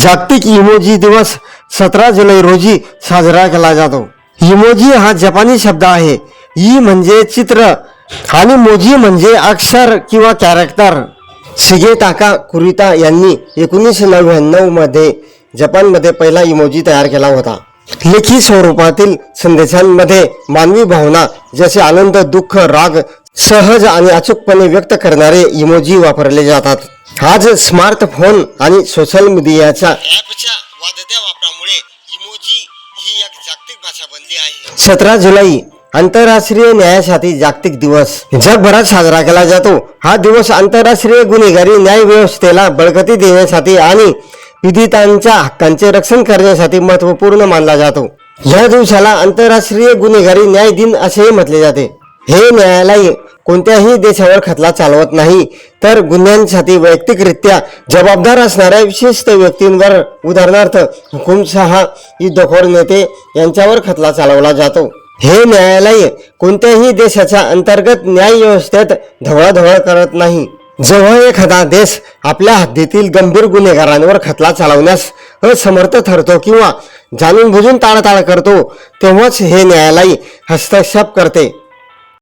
जागतिक इमोजी दिवस 17 जुलै रोजी साजरा केला जातो. इमोजी हा जपानी शब्द आहे. ई म्हणजे चित्र आणि मोजी म्हणजे अक्षर किंवा कॅरेक्टर. शिगेताका कुरिता यांनी 1999 मध्ये जपानमध्ये पहिला इमोजी तयार केला होता. लेखी स्वरूपातील संदेशांमध्ये मानवी भावना जसे आनंद, दुःख, राग सहज आणि अचूकपणे व्यक्त करणारे इमोजी वापरले जातात. आज स्मार्टफोन आणि सोशल मीडियाच्या ॲपच्या वाढत्या वापरामुळे इमोजी ही एक जागतिक भाषा बनली आहे. 17 जुलै आंतरराष्ट्रीय न्यायासाठी जागतिक दिवस जगभरात साजरा केला जातो. हा दिवस आंतरराष्ट्रीय गुन्हेगारी न्याय व्यवस्थेला बळकटी देण्यासाठी आणि पीडितांच्या हक्कांचे रक्षण करण्यासाठी महत्त्वपूर्ण मानला जातो. या दिवसाला आंतरराष्ट्रीय गुन्हेगारी न्याय दिन असेही म्हटले जाते. हे न्यायालय कोणत्याही देशावर खटला चालवत नाही, तर गुन्ह्यांसाठी वैयक्तिकरित्या जबाबदार असणाऱ्या विशिष्ट व्यक्तींवर, उदाहरणार्थ हुकुमशहा, युद्धखोर नेते यांच्यावर खटला चालवला जातो. हे न्यायालय कोणत्याही देशाच्या अंतर्गत न्याय व्यवस्थेत ढवळाढवळ करत नाही. जेव्हा एखादा देश आपल्या हद्दीतील गंभीर गुन्हेगारांवर खटला चालवण्यास असमर्थ ठरतो किंवा जाणून बुजून टाळाटाळ करतो, तेव्हाच हे न्यायालय हस्तक्षेप करते.